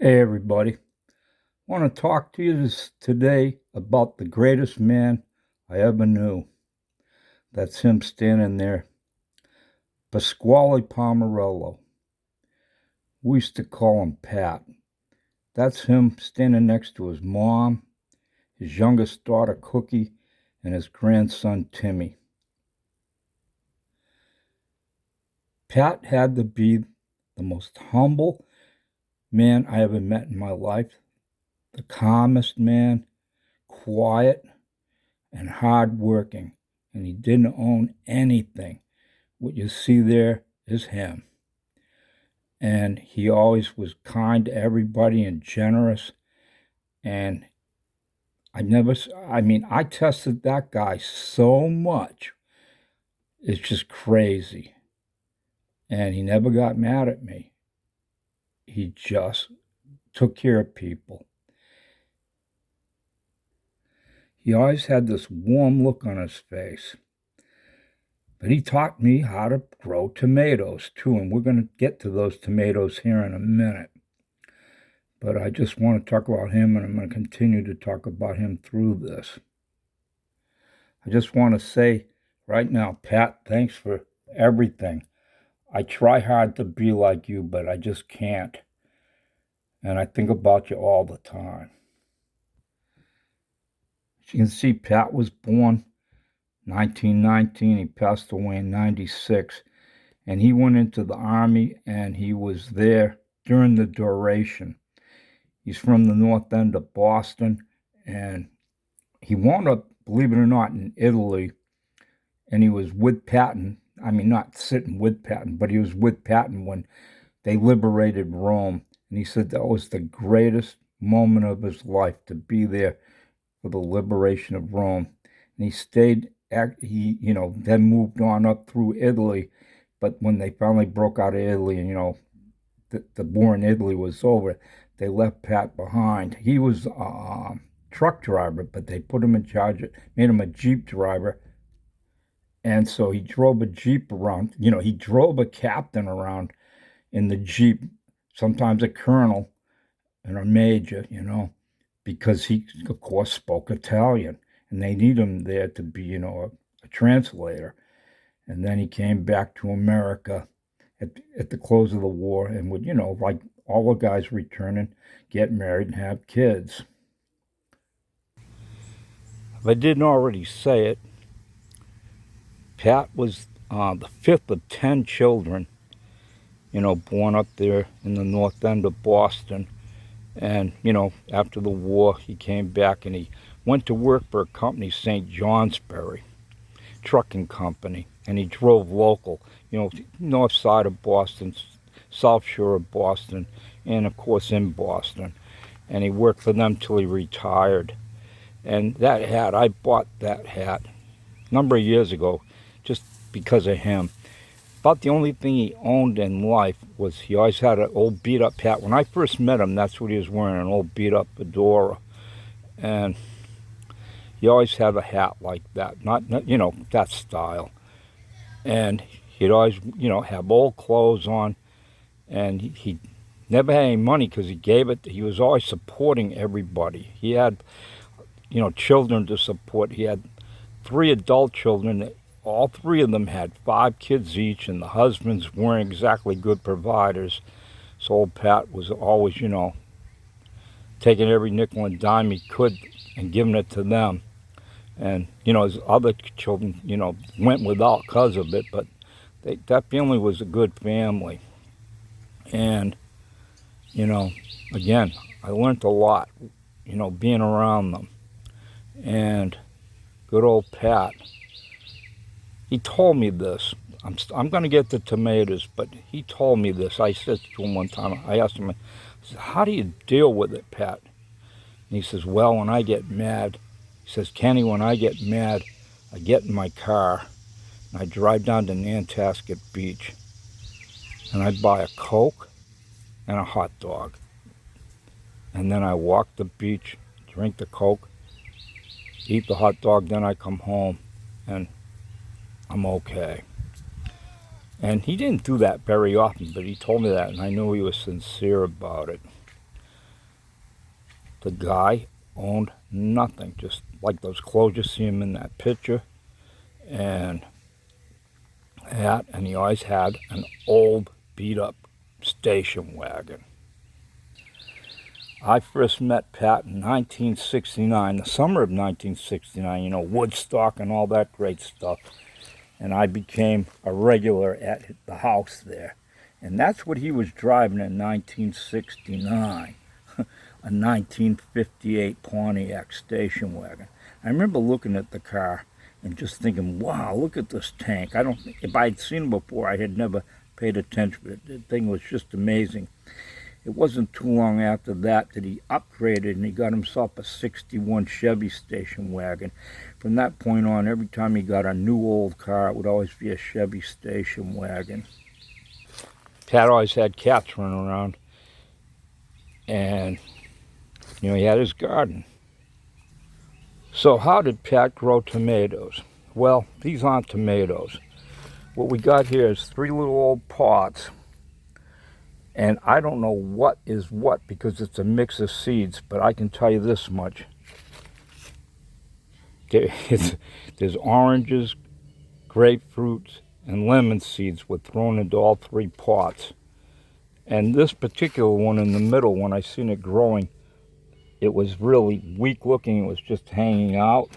Hey everybody, I want to talk to you today about the greatest man I ever knew. That's him standing there, Pasquale Palmariello. We used to call him Pat. That's him standing next to his mom, his youngest daughter Cookie, and his grandson Timmy. Pat had to be the most humble man I ever met in my life, the calmest man, quiet, and hardworking, and he didn't own anything. What you see there is him. And he always was kind to everybody and generous. And I tested that guy so much. It's just crazy. And he never got mad at me. He just took care of people. He always had this warm look on his face. But he taught me how to grow tomatoes too, and we're going to get to those tomatoes here in a minute. But I just want to talk about him, and I'm going to continue to talk about him through this. I just want to say right now, Pat, thanks for everything. I try hard to be like you, but I just can't. And I think about you all the time. As you can see, Pat was born 1919. He passed away in 96. And he went into the Army, and he was there during the duration. He's from the north end of Boston, and he wound up, believe it or not, in Italy. And he was with Patton. I mean, not sitting with Patton, but he was with Patton when they liberated Rome. And he said that was the greatest moment of his life, to be there for the liberation of Rome. And he stayed, then moved on up through Italy. But when they finally broke out of Italy and, the war in Italy was over, they left Pat behind. He was a truck driver, but they put him in charge, made him a Jeep driver. And so he drove a Jeep around. He drove a captain around in the Jeep, sometimes a colonel and a major, because he, of course, spoke Italian. And they need him there to be, a translator. And then he came back to America at the close of the war and would, like all the guys returning, get married and have kids. If I didn't already say it, Pat was the fifth of 10 children, born up there in the north end of Boston. And, after the war, he came back and he went to work for a company, St. Johnsbury Trucking Company. And he drove local, north side of Boston, south shore of Boston, and of course in Boston. And he worked for them till he retired. And that hat, I bought that hat a number of years ago just because of him. About the only thing he owned in life was he always had an old beat-up hat. When I first met him, that's what he was wearing, an old beat-up fedora. And he always had a hat like that, not that style. And he'd always, have old clothes on, and he never had any money because he gave it. He was always supporting everybody. He had, children to support. He had 3 adult children. All 3 of them had 5 kids each, and the husbands weren't exactly good providers. So old Pat was always, taking every nickel and dime he could and giving it to them. And, his other children, went without because of it, but that family was a good family. And, again, I learned a lot, being around them. And good old Pat, he told me this. I'm going to get the tomatoes, but he told me this. I said to him one time, I asked him, I said, how do you deal with it, Pat? And he says, well, when I get mad, he says, Kenny, when I get mad, I get in my car and I drive down to Nantasket Beach and I buy a Coke and a hot dog. And then I walk the beach, drink the Coke, eat the hot dog, then I come home and I'm okay. And he didn't do that very often, but he told me that, and I knew he was sincere about it. The guy owned nothing, just like those clothes you see him in that picture, and he always had an old beat-up station wagon. I first met Pat in 1969, the summer of 1969, you know, Woodstock and all that great stuff. And I became a regular at the house there. And that's what he was driving in 1969, a 1958 Pontiac station wagon. I remember looking at the car and just thinking, wow, look at this tank. If I had seen it before, I had never paid attention, but the thing was just amazing. It wasn't too long after that he upgraded and he got himself a 61 Chevy station wagon. From that point on, every time he got a new old car, it would always be a Chevy station wagon. Pat always had cats running around, and you know, he had his garden. So how did Pat grow tomatoes? Well, these aren't tomatoes. What we got here is 3 little old pots. And I don't know what is what because it's a mix of seeds, but I can tell you this much. There's oranges, grapefruits, and lemon seeds were thrown into all 3 pots. And this particular one in the middle, when I seen it growing, it was really weak looking. It was just hanging out.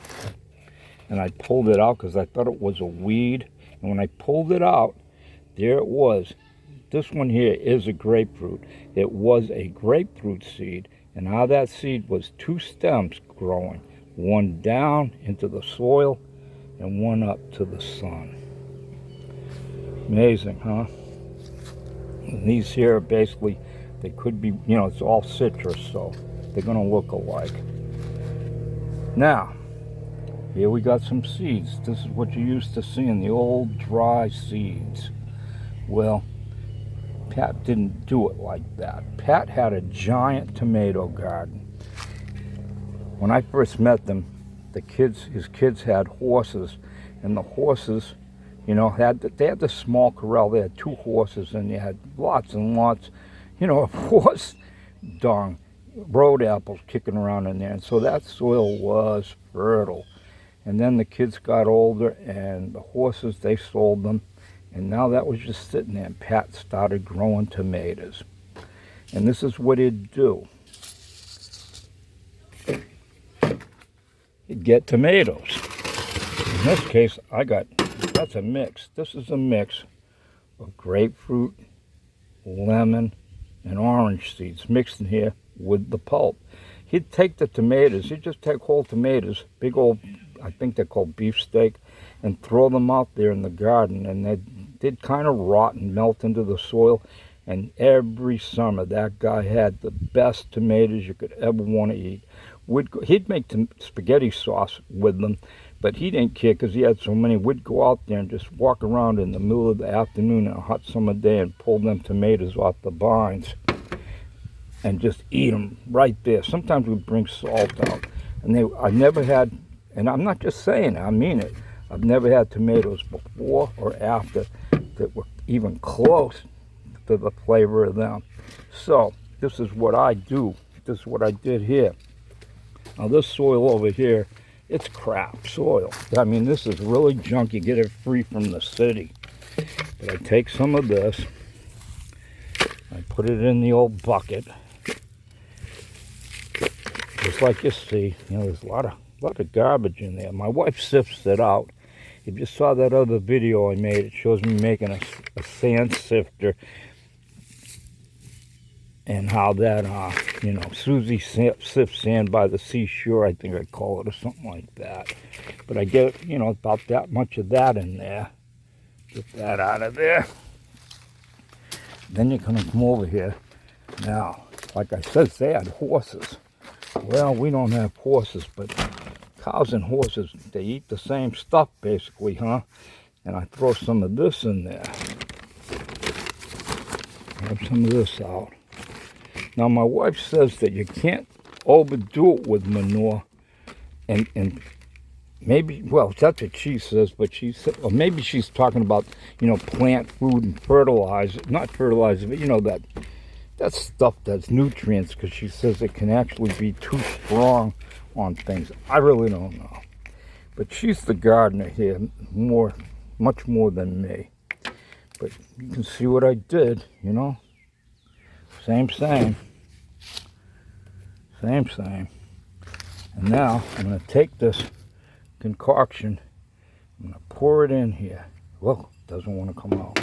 And I pulled it out because I thought it was a weed. And when I pulled it out, there it was. This one here is a grapefruit. It was a grapefruit seed, and out of that seed was 2 stems growing, one down into the soil and one up to the sun. Amazing, huh? And these here are basically, they could be, you know, it's all citrus, so they're going to look alike. Now, here we got some seeds. This is what you used to see in the old dry seeds. Well, Pat didn't do it like that. Pat had a giant tomato garden. When I first met them, his kids had horses, and the horses, you know, they had this small corral. They had 2 horses, and they had lots and lots, you know, of horse dung, road apples kicking around in there. And so that soil was fertile. And then the kids got older, and the horses, they sold them. And now that was just sitting there, and Pat started growing tomatoes. And this is what he'd do. He'd get tomatoes. In this case, that's a mix. This is a mix of grapefruit, lemon, and orange seeds mixed in here with the pulp. He'd take the tomatoes, he'd just take whole tomatoes, big old, I think they're called beefsteak, and throw them out there in the garden, and they'd kind of rot and melt into the soil. And every summer, that guy had the best tomatoes you could ever want to eat. He'd make spaghetti sauce with them, but he didn't care because he had so many. We'd go out there and just walk around in the middle of the afternoon on a hot summer day and pull them tomatoes off the vines and just eat them right there. Sometimes we'd bring salt out. And I never had, and I'm not just saying it, I mean it, I've never had tomatoes before or after that were even close to the flavor of them. So this is what I do. This is what I did here. Now this soil over here, it's crap soil. I mean, this is really junk. You get it free from the city. But I take some of this, I put it in the old bucket, just like you see. You know, there's a lot of garbage in there. My wife sifts it out. If you saw that other video I made, it shows me making a sand sifter and how that, you know, Susie sifts sand by the seashore, I think I call it, or something like that. But I get, you know, about that much of that in there. Get that out of there. Then you're going to come over here. Now, like I said, they had horses. Well, we don't have horses, but cows and horses, they eat the same stuff basically, huh? And I throw some of this in there. Grab some of this out. Now my wife says that you can't overdo it with manure, and maybe, well, that's what she says, but she said, or maybe she's talking about, you know, plant food and fertilizer, not fertilizer, but you know, that That's stuff that's nutrients, because she says it can actually be too strong on things. I really don't know. But she's the gardener here, much more than me. But you can see what I did, you know. Same. Same. And now I'm going to take this concoction, I'm going to pour it in here. Whoa, doesn't want to come out.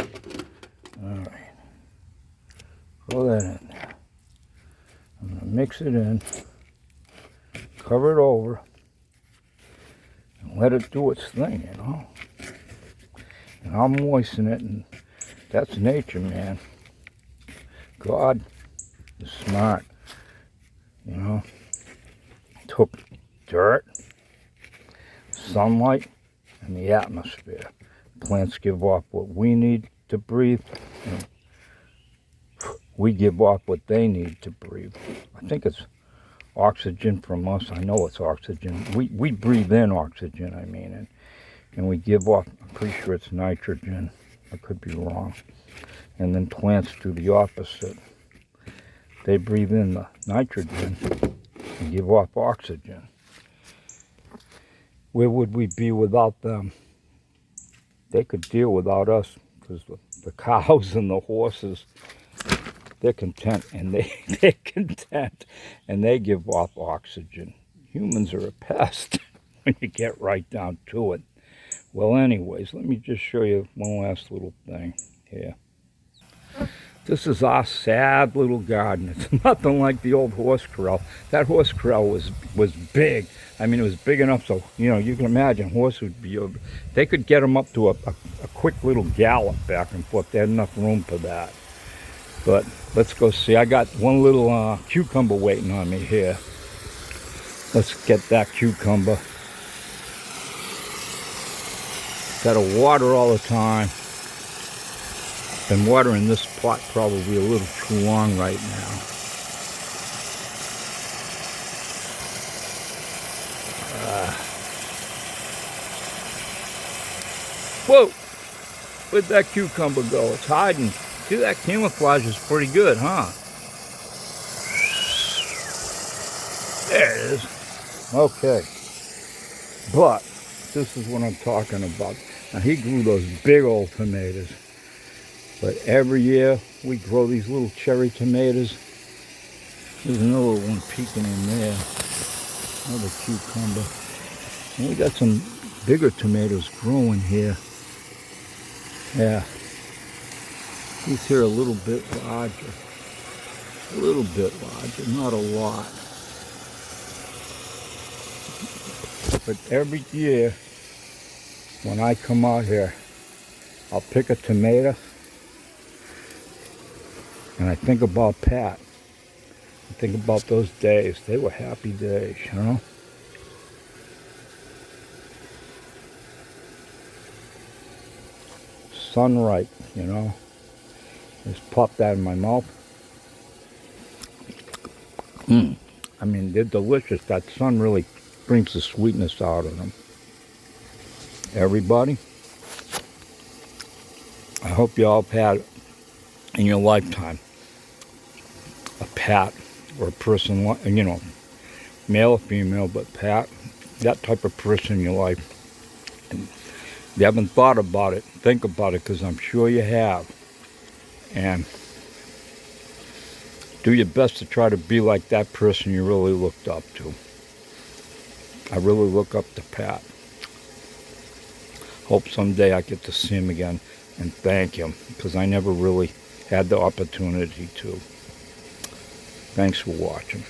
All right. Throw that in there. I'm going to mix it in, cover it over, and let it do its thing, you know. And I'll moisten it, and that's nature, man. God is smart, you know. Took dirt, sunlight, and the atmosphere. Plants give off what we need to breathe, and we give off what they need to breathe. I think it's oxygen from us. I know it's oxygen. We breathe in oxygen, I mean, and we give off, I'm pretty sure it's nitrogen. I could be wrong. And then plants do the opposite. They breathe in the nitrogen and give off oxygen. Where would we be without them? They could deal without us, because the cows and the horses, they're content, and they're content, and they give off oxygen. Humans are a pest when you get right down to it. Well, anyways, let me just show you one last little thing here. This is our sad little garden. It's nothing like the old horse corral. That horse corral was big. I mean, it was big enough so, you know, you can imagine horses would be, they could get them up to a quick little gallop back and forth. They had enough room for that. But let's go see. I got one little cucumber waiting on me here. Let's get that cucumber. Got to water all the time. Been watering this pot probably a little too long right now. Whoa! Where'd that cucumber go? It's hiding. See, that camouflage is pretty good, huh? There it is. Okay. But this is what I'm talking about. Now, he grew those big old tomatoes. But every year we grow these little cherry tomatoes. There's another one peeking in there. Another cucumber. And we got some bigger tomatoes growing here. Yeah. These here are a little bit larger. A little bit larger, not a lot. But every year when I come out here, I'll pick a tomato. And I think about Pat. I think about those days. They were happy days, you know? Sunripe, you know? Just pop that in my mouth. I mean, they're delicious. That sun really brings the sweetness out of them. Everybody, I hope you all had in your lifetime a Pat or a person, you know, male or female, but Pat, that type of person in your life. And if you haven't thought about it, think about it, because I'm sure you have. And do your best to try to be like that person you really looked up to. I really look up to Pat. Hope someday I get to see him again and thank him, because I never really had the opportunity to. Thanks for watching.